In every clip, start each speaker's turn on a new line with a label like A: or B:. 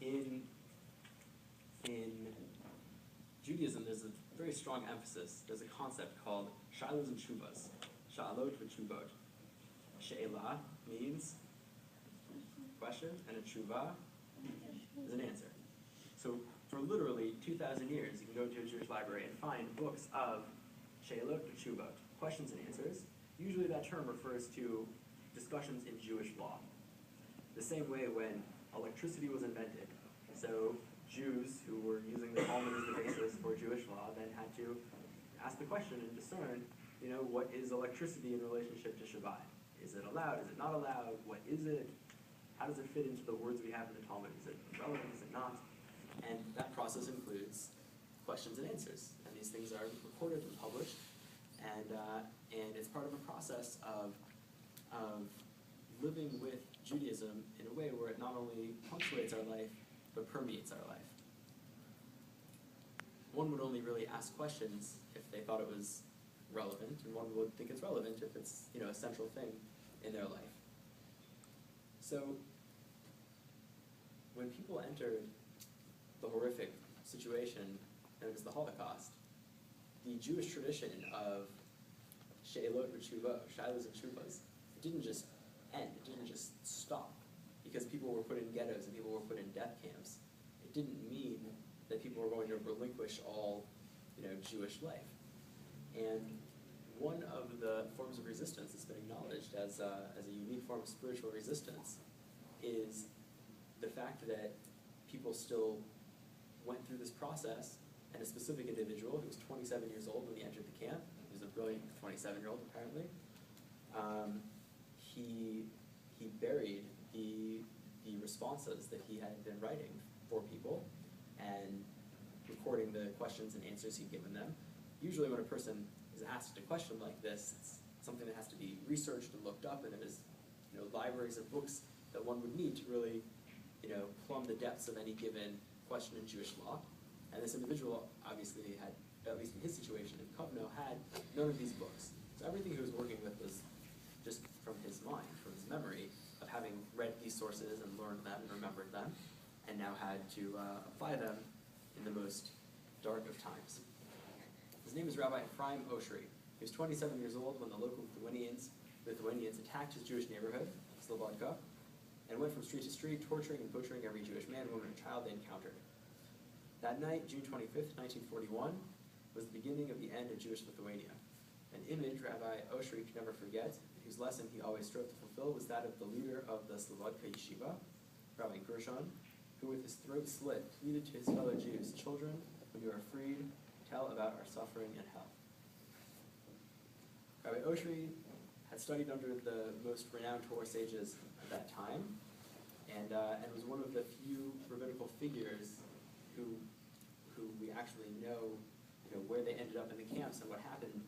A: in Judaism, there's a very strong emphasis. There's a concept called shilos and tshuvas, sha'alot v'tshuvot. She'elah means question, and a tshuva is an answer. So for literally 2,000 years, you can go to a Jewish library and find books of she'elot v'tshuvot, questions and answers. Usually that term refers to discussions in Jewish law. The same way when electricity was invented, so Jews who were using the Talmud as the basis for Jewish law then had to ask the question and discern, what is electricity in relationship to Shabbat? Is it allowed? Is it not allowed? What is it? How does it fit into the words we have in the Talmud? Is it relevant? Is it not? And that process includes questions and answers. And these things are recorded and published. And it's part of a process of living with Judaism in a way where it not only punctuates our life, but permeates our life. One would only really ask questions if they thought it was relevant, and one would think it's relevant if it's a central thing in their life. So when people entered the horrific situation known as the Holocaust, the Jewish tradition of she'elot v'tshuvot, shilos and tshuvas, it didn't just end, it didn't just stop because people were put in ghettos and people were put in death camps. It didn't mean that people were going to relinquish all Jewish life. And one of the forms of resistance that's been acknowledged as a unique form of spiritual resistance is the fact that people still went through this process, and a specific individual who was 27 years old when he entered the camp, he was a brilliant 27-year-old apparently, he buried the responses that he had been writing for people and recording the questions and answers he'd given them. Usually when a person is asked a question like this, it's something that has to be researched and looked up, and there's libraries of books that one would need to really plumb the depths of any given question in Jewish law. And this individual obviously had, at least in his situation in Kovno, had none of these books. So everything he was working with was just from his mind, from his memory of having read these sources and learned them and remembered them, and now had to apply them in the most dark of times. His name is Rabbi Ephraim Oshry. He was 27 years old when the local Lithuanians attacked his Jewish neighborhood, Slobodka, and went from street to street, torturing and butchering every Jewish man, woman, and child they encountered. That night, June 25th, 1941, was the beginning of the end of Jewish Lithuania. An image Rabbi Oshry could never forget, whose lesson he always strove to fulfill, was that of the leader of the Slobodka yeshiva, Rabbi Gershon, who with his throat slit pleaded to his fellow Jews, "Children, when you are freed, tell about our suffering and hell." Rabbi Oshry had studied under the most renowned Torah sages at that time, and was one of the few rabbinical figures who we actually know where they ended up in the camps and what happened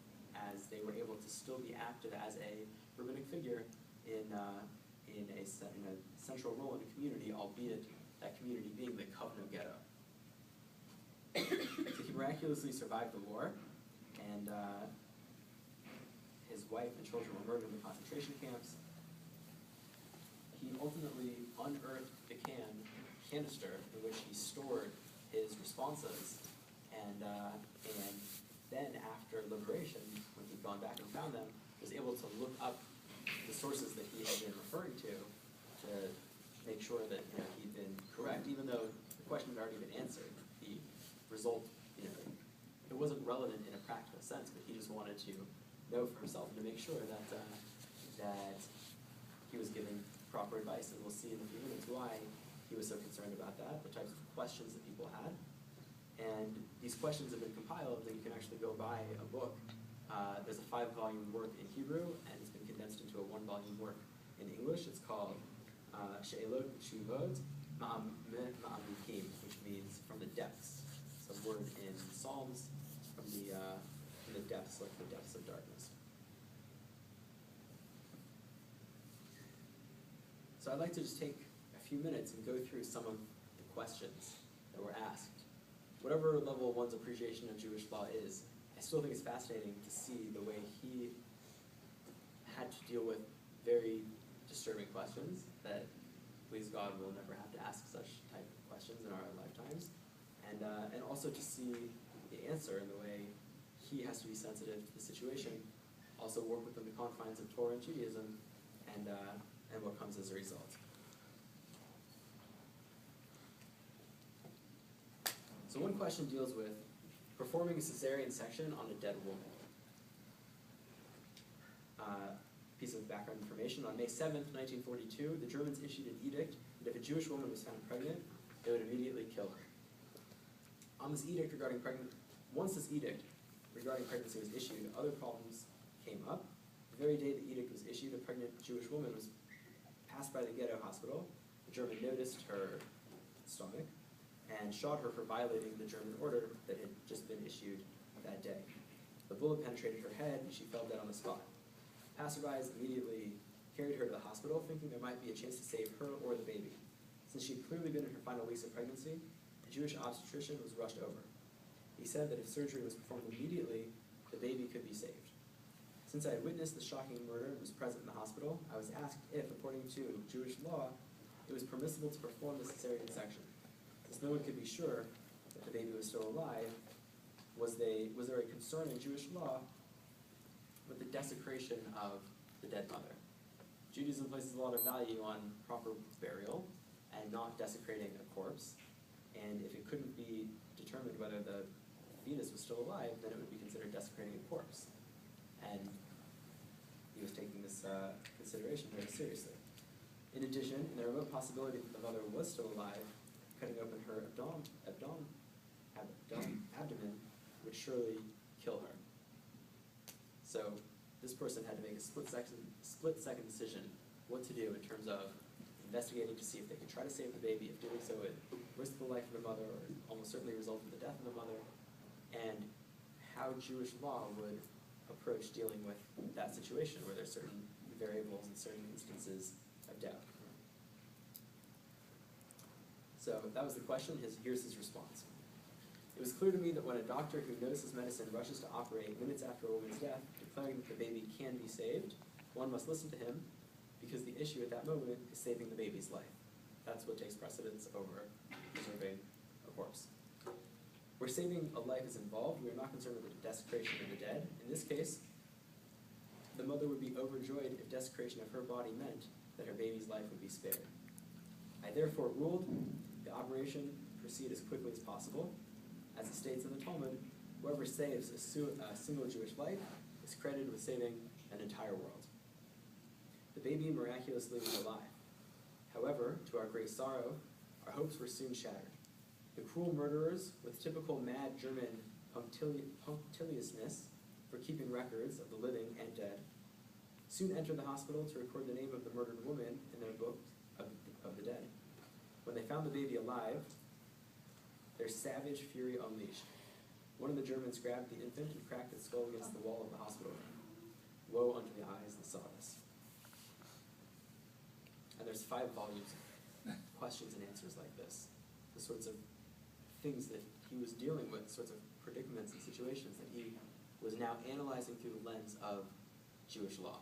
A: as they were able to still be active as a rabbinic figure in a central role in the community, albeit that community being the Kovno ghetto. So he miraculously survived the war, and his wife and children were murdered in the concentration camps. He ultimately unearthed the canister in which he stored his responses, and then after liberation, when he'd gone back and found them, was able to look up the sources that he had been referring to make sure that he'd been correct, even though the question had already been answered. The result, it wasn't relevant in a practical sense, but he just wanted to know for himself and to make sure that he was giving proper advice. And we'll see in a few minutes why he was so concerned about that, the types of questions that people had. And these questions have been compiled, and you can actually go buy a book. There's a 5-volume work in Hebrew, and it's been condensed into a 1-volume work in English. It's called She'elot V'tshuvot Ma'amikim, which means from the depths. It's a word in Psalms, from the depths, like the depths of darkness. So I'd like to just take a few minutes and go through some of the questions that were asked. Whatever level one's appreciation of Jewish law is, I still think it's fascinating to see the way he had to deal with very disturbing questions that, please God, we'll never have to ask such type of questions. and also to see the answer in the way he has to be sensitive to the situation, also work within the confines of Torah and Judaism, and what comes as a result. So one question deals with performing a cesarean section on a dead woman. Piece of background information. On May 7th, 1942, the Germans issued an edict that if a Jewish woman was found pregnant, they would immediately kill her. Once this edict regarding pregnancy was issued, other problems came up. The very day the edict was issued, a pregnant Jewish woman was passed by the ghetto hospital. The German noticed her stomach and shot her for violating the German order that had just been issued that day. The bullet penetrated her head and she fell dead on the spot. Passerbys immediately carried her to the hospital, thinking there might be a chance to save her or the baby. Since she had clearly been in her final weeks of pregnancy, the Jewish obstetrician was rushed over. He said that if surgery was performed immediately, the baby could be saved. Since I had witnessed the shocking murder and was present in the hospital, I was asked if, according to Jewish law, it was permissible to perform the cesarean section. Since no one could be sure that the baby was still alive, was there a concern in Jewish law with the desecration of the dead mother? Judaism places a lot of value on proper burial and not desecrating a corpse, and if it couldn't be determined whether the fetus was still alive, then it would be considered desecrating a corpse. And he was taking this consideration very seriously. In addition, in the remote possibility that the mother was still alive, cutting open her abdomen would surely kill her. So this person had to make a split-second decision what to do in terms of investigating to see if they could try to save the baby, if doing so would risk the life of the mother or almost certainly result in the death of the mother, and how Jewish law would approach dealing with that situation where there's certain variables and certain instances of doubt. So that was the question. Here's his response. It was clear to me that when a doctor who notices medicine rushes to operate minutes after a woman's death, declaring that the baby can be saved, one must listen to him, because the issue at that moment is saving the baby's life. That's what takes precedence over preserving a corpse. Where saving a life is involved, we are not concerned with the desecration of the dead. In this case, the mother would be overjoyed if desecration of her body meant that her baby's life would be spared. I therefore ruled the operation proceed as quickly as possible. As it states in the Talmud, whoever saves a single Jewish life is credited with saving an entire world. The baby miraculously was alive. However, to our great sorrow, our hopes were soon shattered. The cruel murderers, with typical mad German punctiliousness for keeping records of the living and dead, soon entered the hospital to record the name of the murdered woman in their book of the dead. When they found the baby alive, their savage fury unleashed. One of the Germans grabbed the infant and cracked its skull against the wall of the hospital room. Woe unto the eyes that saw this. And there's 5 volumes of questions and answers like this. The sorts of things that he was dealing with, sorts of predicaments and situations that he was now analyzing through the lens of Jewish law.